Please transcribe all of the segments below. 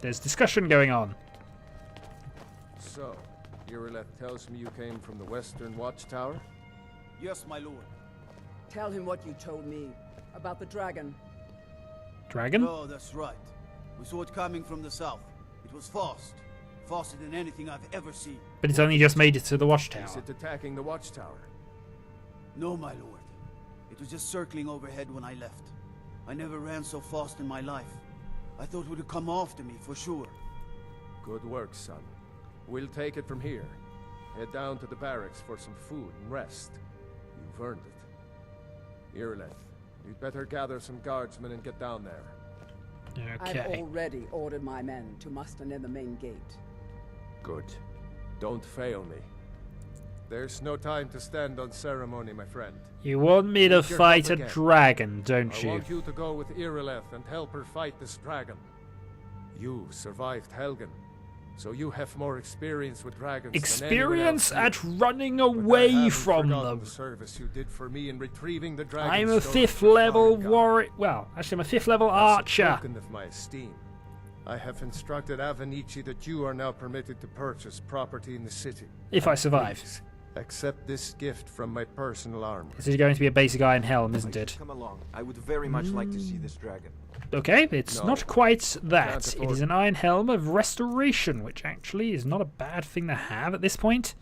There's discussion going on. So, Irileth tells me you came from the Western Watchtower? Yes, my lord. Tell him what you told me about the dragon. Dragon? Oh, that's right. We saw it coming from the south. It was fast. Faster than anything I've ever seen. But it's only just made it to the Is watchtower. it attacking the Watchtower? No, my lord. It was just circling overhead when I left. I never ran so fast in my life. I thought it would come after me, for sure. Good work, son. We'll take it from here. Head down to the barracks for some food and rest. You've earned it. Irileth, you'd better gather some guardsmen and get down there. I've Okay. already ordered my men to muster near the main gate. Good. Don't fail me. There's no time to stand on ceremony, my friend. You want me to Need your fight a help again. dragon, don't I you? want you to go with Irileth and help her fight this dragon. You survived Helgen, so you have more experience with dragons Experience than anyone else at here. running But I away haven't from forgotten them. the service you did for me in retrieving the dragon. I'm a stolen 5th from level Farengar. warrior. Well, actually, I'm a 5th level As a archer. token of my esteem, I have instructed Avenici that you are now permitted to purchase property in the city. If I And survive. please, accept this gift from my personal armor. This is going to be a basic iron helm, isn't I it? should come along. I would very much like to see this dragon. Okay, it's No. not quite that. Can't It afford is an iron helm of restoration, which actually is not a bad thing to have at this point.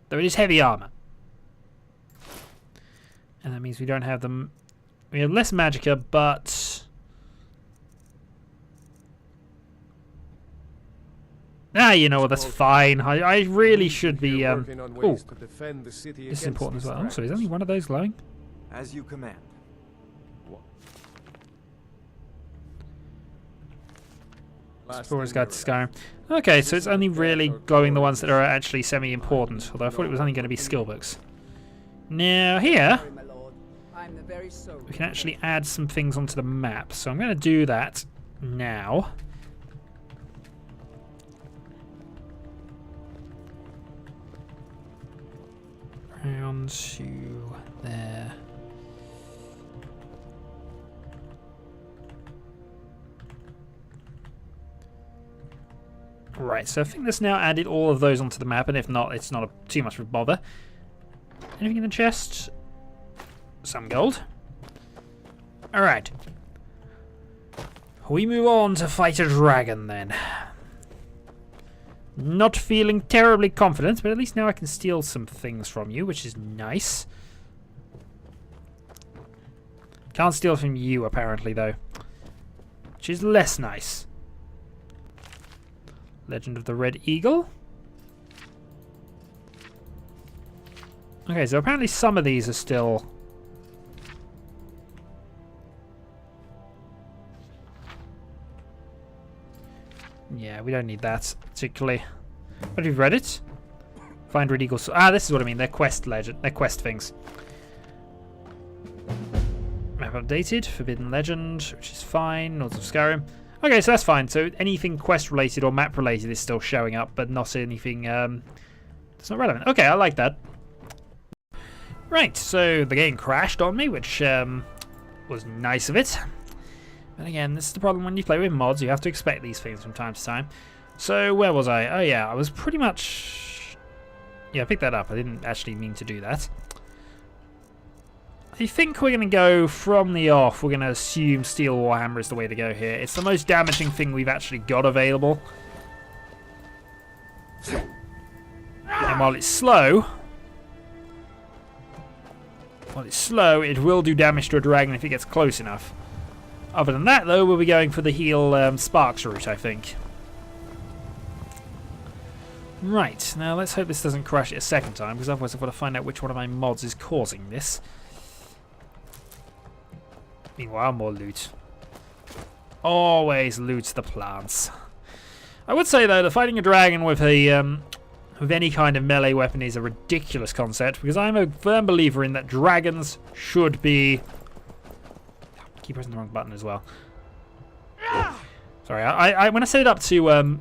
Though it is heavy armor. And that means we don't have them. We have less magicka, but... Ah, you know what, that's fine. I really should be... You're Oh, working on ways to defend the city this is against important as these well. Oh, so is dragons. only one of those glowing? As you command. Last Explorer's thing Guide to Irileth. Skyrim. Okay, so it's only really glowing the ones that are actually semi-important, although I thought it was only going to be skill books. Now here, Sorry, my lord. I'm the very soul. we can actually add some things onto the map, so I'm going to do that now. Round to there. Right, so I think that's now added all of those onto the map, and if not, it's not too much of a bother. Anything in the chest? Some gold. Alright. We move on to fight a dragon then. Not feeling terribly confident, but at least now I can steal some things from you, which is nice. Can't steal from you, apparently, though. Which is less nice. Legend of the Red Eagle. Okay, so apparently some of these are still... Yeah, we don't need that particularly. But you've read it? Find Red Eagle. Ah, this is what I mean. They're quest legend. They're quest things. Map updated. Forbidden Legend, which is fine. North of Skyrim. Okay, so that's fine. So anything quest related or map related is still showing up, but not anything that's not relevant. Okay, I like that. Right, so the game crashed on me, which was nice of it. But again, this is the problem when you play with mods. You have to expect these things from time to time. So where was I? Oh yeah, I was pretty much... Yeah, I picked that up. I didn't actually mean to do that. I think we're going to go from the off. We're going to assume Steel Warhammer is the way to go here. It's the most damaging thing we've actually got available. And while it's slow... it will do damage to a dragon if it gets close enough. Other than that, though, we'll be going for the heal Sparks route, I think. Right, now let's hope this doesn't crash it a second time, because otherwise I've got to find out which one of my mods is causing this. Meanwhile, more loot. Always loot the plants. I would say, though, that fighting a dragon with a with any kind of melee weapon is a ridiculous concept, because I'm a firm believer in that dragons should be... Keep pressing the wrong button as well. Sorry, I when I set it up to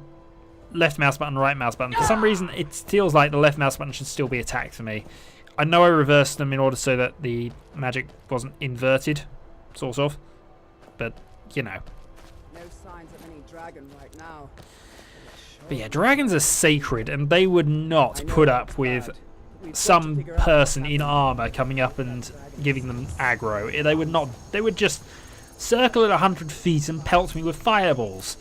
left mouse button, right mouse button, for some reason it feels like the left mouse button should still be attacked for me. I know I reversed them in order so that the magic wasn't inverted, sort of, but you know. No sign signs of any dragon right now. But yeah, dragons are sacred, and they would not put up with some person in armor coming up and giving them aggro. They would not. They would just circle at 100 feet and pelt me with fireballs.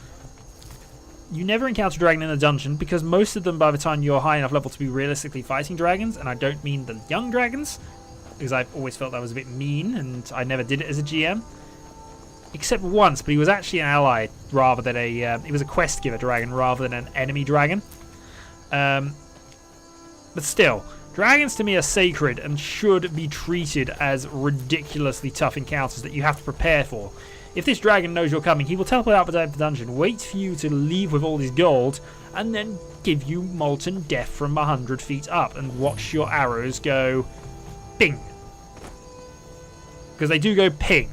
You never encounter a dragon in a dungeon because most of them, by the time you're high enough level to be realistically fighting dragons, and I don't mean the young dragons, because I've always felt that was a bit mean, and I never did it as a GM. Except once, but he was actually an ally rather than a... he was a quest giver dragon rather than an enemy dragon. But still, dragons to me are sacred and should be treated as ridiculously tough encounters that you have to prepare for. If this dragon knows you're coming, he will teleport out the dungeon, wait for you to leave with all his gold, and then give you molten death from 100 feet up and watch your arrows go ping. Because they do go ping.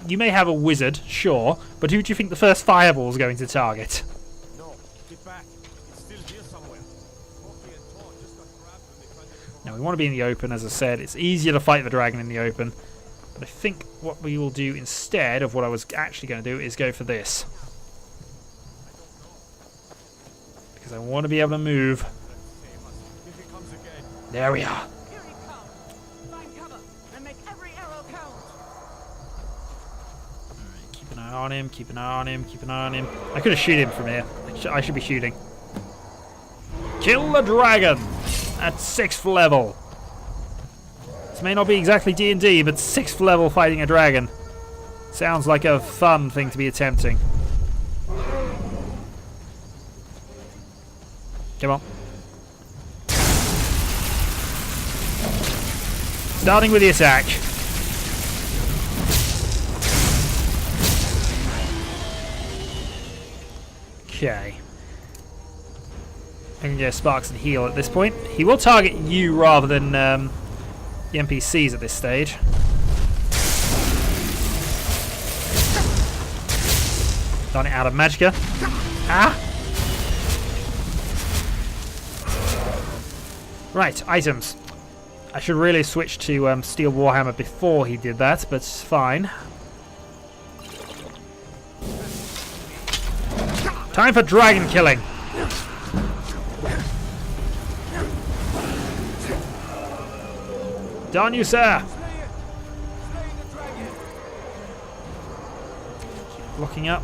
You may have a wizard, sure, but who do you think the first fireball is going to target? No, get back. It's still here somewhere. Coffee and Thor just got grabbed when they tried to... Now we want to be in the open, as I said. It's easier to fight the dragon in the open. But I think what we will do instead of what I was actually going to do is go for this. Because I want to be able to move. There we are. Here he comes. Find cover and make every arrow count. Alright, keep an eye on him, keep an eye on him, keep an eye on him. I could have shot him from here. I should be shooting. Kill the dragon at 6th level. This may not be exactly D&D, but 6th level fighting a dragon sounds like a fun thing to be attempting. Come on. Starting with the attack. Okay. I can get sparks and heal at this point. He will target you rather than the NPCs at this stage. Done it out of magicka. Ah! Right, items. I should really switch to Steel Warhammer before he did that, but it's fine. Time for dragon killing. Done you, sir. Locking up.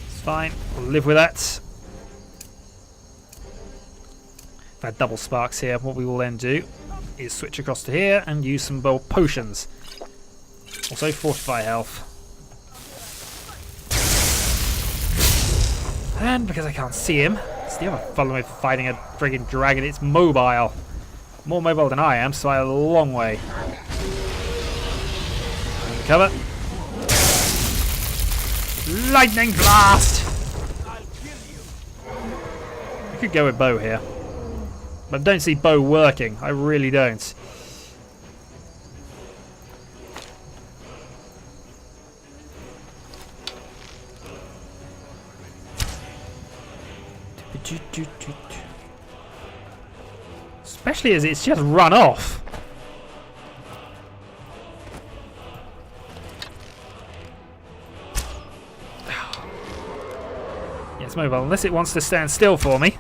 It's fine. We'll live with that. I've had double sparks here. What we will then do is switch across to here and use some potions. Also fortify health. And because I can't see him, it's the other problem with fighting a friggin' dragon, it's mobile. More mobile than I am, so I have a long way. Cover. Lightning blast! I could go with bow here. But I don't see bow working. I really don't. Especially as it's just run off. Yeah, it's mobile, unless it wants to stand still for me.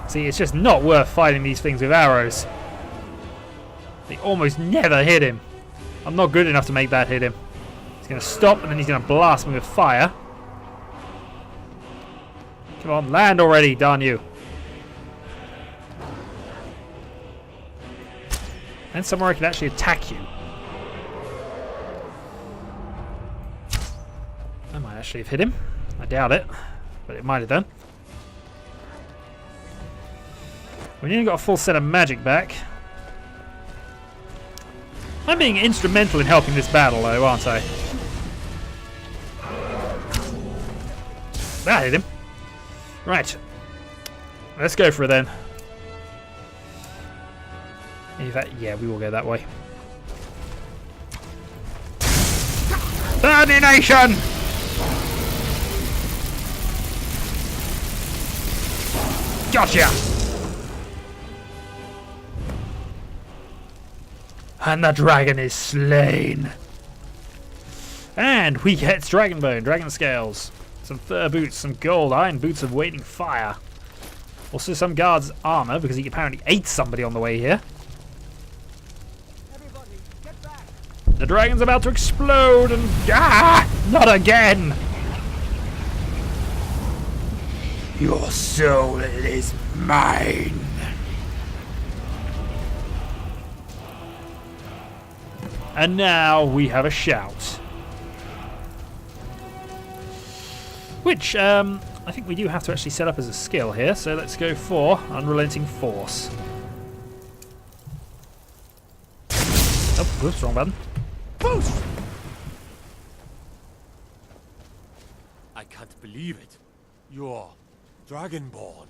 See, it's just not worth fighting these things with arrows. They almost never hit him. I'm not good enough to make that hit him. He's going to stop and then he's going to blast me with fire. Come on, land already, darn you. And somewhere I can actually attack you. I might actually have hit him. I doubt it, but it might have done. We nearly got a full set of magic back. I'm being instrumental in helping this battle, though, aren't I? That hit him. Right. Let's go for it then. In fact, yeah, we will go that way. Burnination! Gotcha! And the dragon is slain. And we get dragon bone, dragon scales, some fur boots, some gold, iron boots of waiting fire. Also some guard's armor, because he apparently ate somebody on the way here. Everybody, get back! The dragon's about to explode and... Not again! Your soul is mine! And now we have a shout. Which, I think we do have to actually set up as a skill here, so let's go for Unrelenting Force. Oh, whoops, wrong button. Boost! I can't believe it. You're Dragonborn.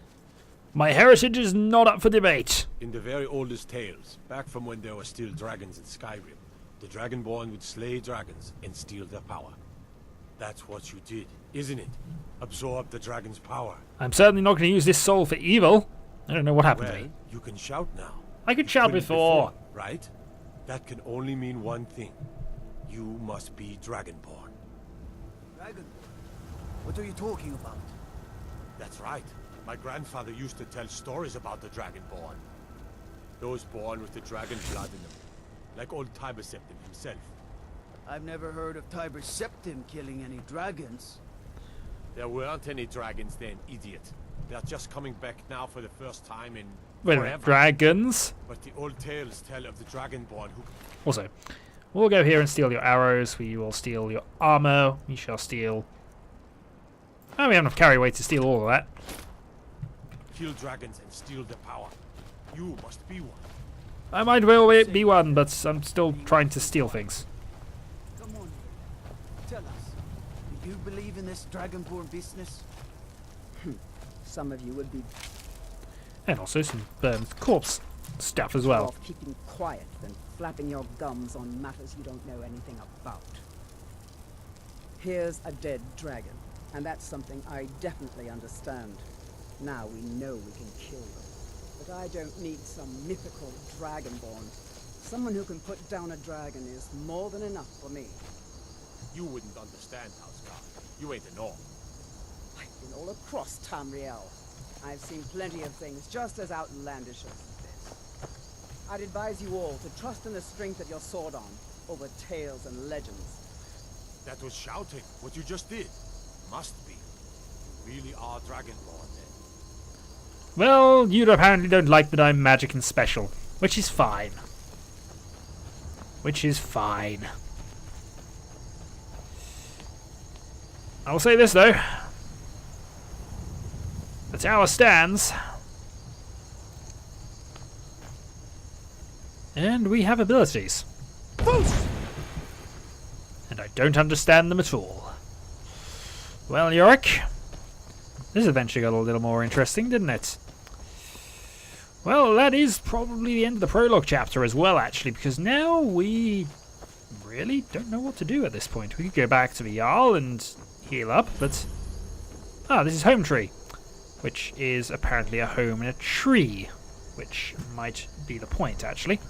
My heritage is not up for debate. In the very oldest tales, back from when there were still dragons in Skyrim, the Dragonborn would slay dragons and steal their power. That's what you did, isn't it? Absorb the dragon's power. I'm certainly not going to use this soul for evil. I don't know what happened to Well, me. you can shout now. I could You shout couldn't before. right? That can only mean one thing. You must be Dragonborn. Dragon? What are you talking about? That's right. My grandfather used to tell stories about the Dragonborn. Those born with the dragon blood in them. Like old Tiber Septim himself. I've never heard of Tiber Septim killing any dragons. There weren't any dragons then, idiot. They're just coming back now for the first time in Wait a minute, forever. dragons? But the old tales tell of the Dragonborn who... Also, we'll go here and steal your arrows. We will steal your armor. We shall steal... Oh, we have enough carry weight to steal all of that. kill dragons and steal their power. You must be one. I might well be one, but I'm still trying to steal things. Come on, tell us. Do you believe in this Dragonborn business? Some of you would be And also some burned corpse stuff as better well. off keeping quiet than flapping your gums on matters you don't know anything about. Here's a dead dragon, and that's something I definitely understand. Now we know we can kill them. But I don't need some mythical dragonborn. Someone who can put down a dragon is more than enough for me. You wouldn't understand, Houseguard. You ain't a North. I've been all across Tamriel. I've seen plenty of things just as outlandish as this. I'd advise you all to trust in the strength of your sword arm over tales and legends. That was shouting, what you just did. Must be. You really are Dragonborn then. Well, you apparently don't like that I'm magic and special, which is fine. Which is fine. I will say this though. The tower stands. And we have abilities. And I don't understand them at all. Well, Yorick, this adventure got a little more interesting, didn't it? Well, that is probably the end of the prologue chapter as well, actually, because now we really don't know what to do at this point. We could go back to the Jarl and heal up, but... Ah, this is Home Tree, which is apparently a home in a tree, which might be the point, actually.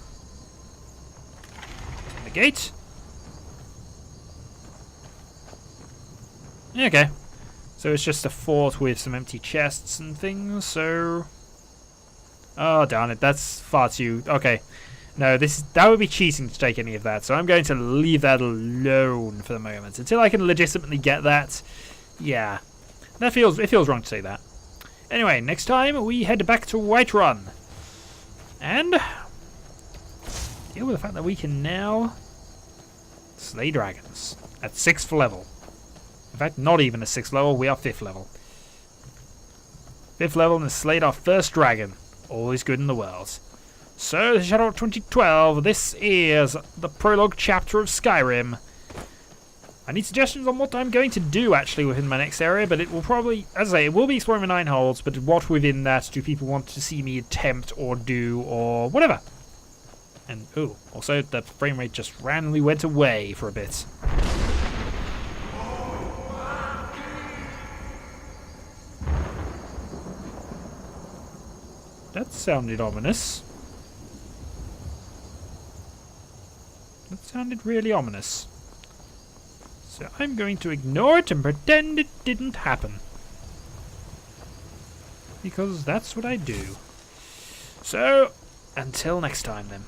The gate. Okay. So it's just a fort with some empty chests and things, so... Oh, darn it, that's far too... Okay. No, that would be cheating to take any of that, so I'm going to leave that alone for the moment. Until I can legitimately get that, yeah. It feels wrong to say that. Anyway, next time we head back to Whiterun. And... deal with the fact that we can now... slay dragons. At 6th level. In fact, not even a 6th level, we are 5th level. 5th level and slayed our first dragon. All is good in the world. So, this is Shadow 2012. This is the prologue chapter of Skyrim. I need suggestions on what I'm going to do, actually, within my next area, but it will probably, as I say, it will be exploring the 9 holds, but what within that do people want to see me attempt or do or whatever? And, ooh, also, the frame rate just randomly went away for a bit. That sounded ominous. That sounded really ominous. So I'm going to ignore it and pretend it didn't happen. Because that's what I do. So, until next time then.